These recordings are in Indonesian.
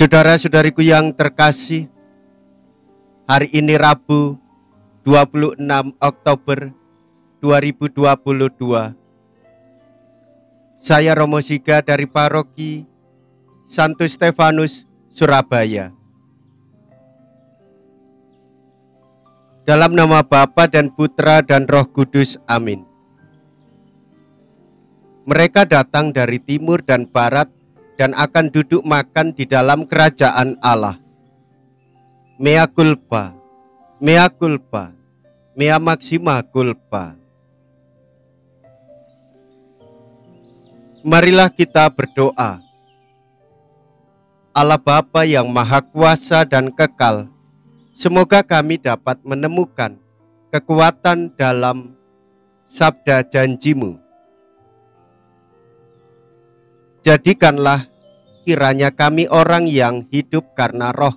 Saudara-saudariku yang terkasih, hari ini Rabu 26 Oktober 2022. Saya Romo Siga dari Paroki Santo Stefanus, Surabaya. Dalam nama Bapa dan Putra dan Roh Kudus, amin. Mereka datang dari timur dan barat dan akan duduk makan di dalam kerajaan Allah. Mea culpa, mea culpa, mea maxima culpa. Marilah kita berdoa. Allah Bapa yang Maha Kuasa dan Kekal, semoga kami dapat menemukan kekuatan dalam sabda janji-Mu. Jadikanlah kiranya kami orang yang hidup karena roh,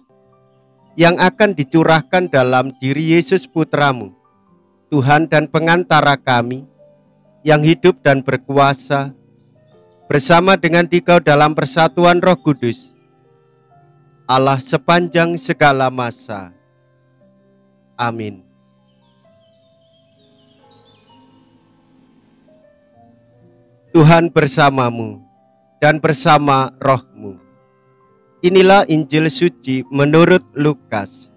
yang akan dicurahkan dalam diri Yesus Putra-Mu, Tuhan dan pengantara kami, yang hidup dan berkuasa, bersama dengan Dikau dalam persatuan Roh Kudus, Allah sepanjang segala masa. Amin. Tuhan bersamamu dan bersama rohmu. Inilah Injil suci menurut Lukas.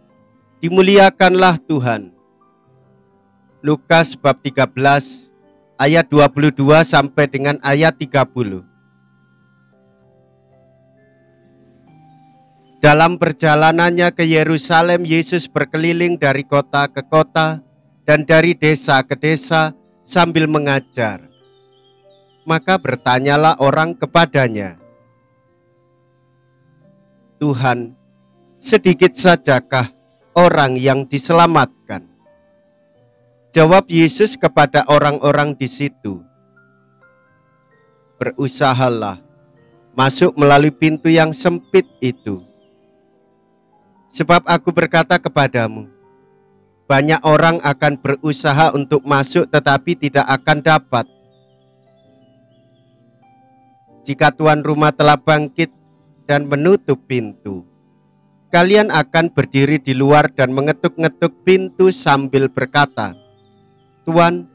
Dimuliakanlah Tuhan. Lukas bab 13 ayat 22 sampai dengan ayat 30. Dalam perjalanannya ke Yerusalem, Yesus berkeliling dari kota ke kota dan dari desa ke desa sambil mengajar. Maka bertanyalah orang kepadanya, Tuhan, sedikit sajakah orang yang diselamatkan? Jawab Yesus kepada orang-orang di situ, berusahalah masuk melalui pintu yang sempit itu. Sebab aku berkata kepadamu, banyak orang akan berusaha untuk masuk tetapi tidak akan dapat. Jika tuan rumah telah bangkit dan menutup pintu, kalian akan berdiri di luar dan mengetuk-ngetuk pintu sambil berkata, Tuan,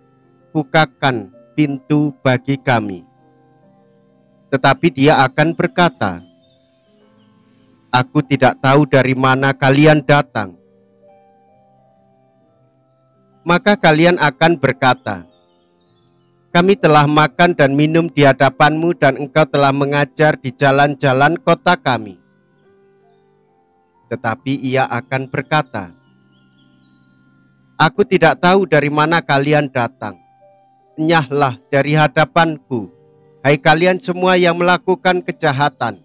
bukakan pintu bagi kami. Tetapi dia akan berkata, aku tidak tahu dari mana kalian datang. Maka kalian akan berkata, kami telah makan dan minum di hadapan-Mu dan Engkau telah mengajar di jalan-jalan kota kami. Tetapi ia akan berkata, aku tidak tahu dari mana kalian datang. Enyahlah dari hadapanku, hai kalian semua yang melakukan kejahatan.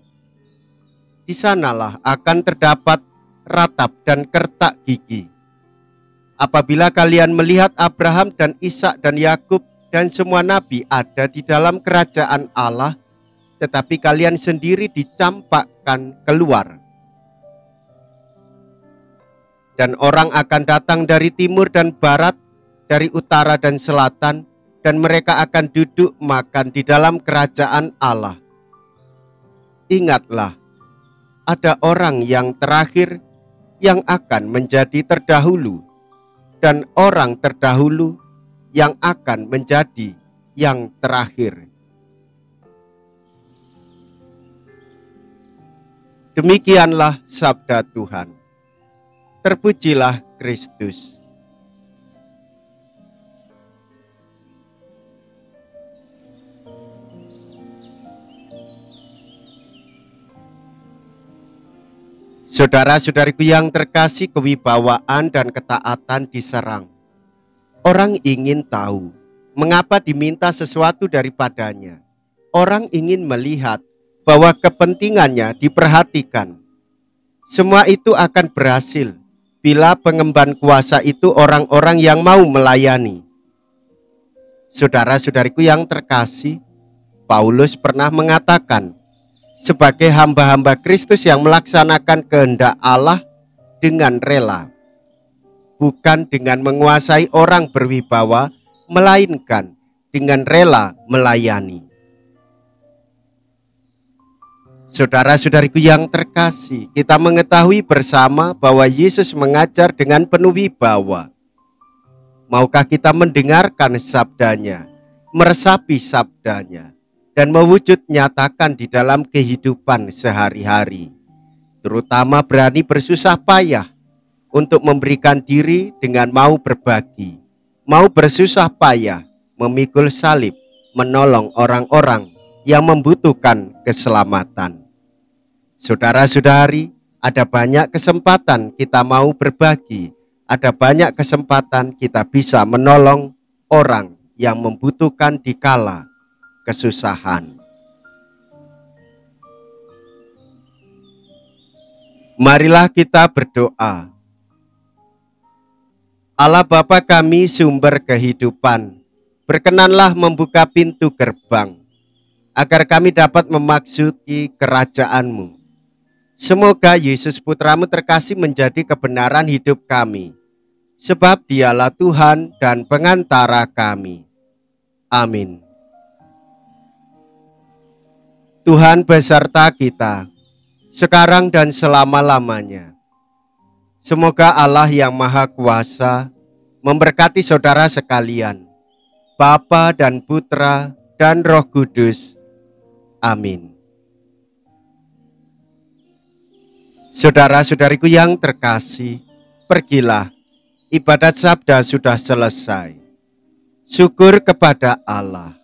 Di sanalah akan terdapat ratap dan kertak gigi. Apabila kalian melihat Abraham dan Ishak dan Yakub dan semua nabi ada di dalam kerajaan Allah, tetapi kalian sendiri dicampakkan keluar. Dan orang akan datang dari timur dan barat, dari utara dan selatan, dan mereka akan duduk makan di dalam kerajaan Allah. Ingatlah, ada orang yang terakhir yang akan menjadi terdahulu, dan orang terdahulu yang akan menjadi yang terakhir. Demikianlah sabda Tuhan. Terpujilah Kristus. Saudara-saudariku yang terkasih, kewibawaan dan ketaatan diserang. Orang ingin tahu mengapa diminta sesuatu daripadanya. Orang ingin melihat bahwa kepentingannya diperhatikan. Semua itu akan berhasil bila pengemban kuasa itu orang-orang yang mau melayani. Saudara-saudariku yang terkasih, Paulus pernah mengatakan, sebagai hamba-hamba Kristus yang melaksanakan kehendak Allah dengan rela, bukan dengan menguasai orang berwibawa, melainkan dengan rela melayani. Saudara-saudariku yang terkasih, kita mengetahui bersama bahwa Yesus mengajar dengan penuh wibawa. Maukah kita mendengarkan sabdanya, meresapi sabdanya, dan mewujud nyatakan di dalam kehidupan sehari-hari, terutama berani bersusah payah untuk memberikan diri dengan mau berbagi, mau bersusah payah, memikul salib, menolong orang-orang yang membutuhkan keselamatan. Saudara-saudari, ada banyak kesempatan kita mau berbagi, ada banyak kesempatan kita bisa menolong orang yang membutuhkan di kala kesusahan. Marilah kita berdoa. Allah Bapa kami, sumber kehidupan, berkenanlah membuka pintu gerbang agar kami dapat memasuki kerajaan-Mu. Semoga Yesus Putra-Mu terkasih menjadi kebenaran hidup kami, sebab Dialah Tuhan dan pengantara kami. Amin. Tuhan beserta kita, sekarang dan selama-lamanya. Semoga Allah yang Maha Kuasa memberkati saudara sekalian, Bapa dan Putra dan Roh Kudus. Amin. Saudara-saudariku yang terkasih, pergilah, ibadat sabda sudah selesai. Syukur kepada Allah.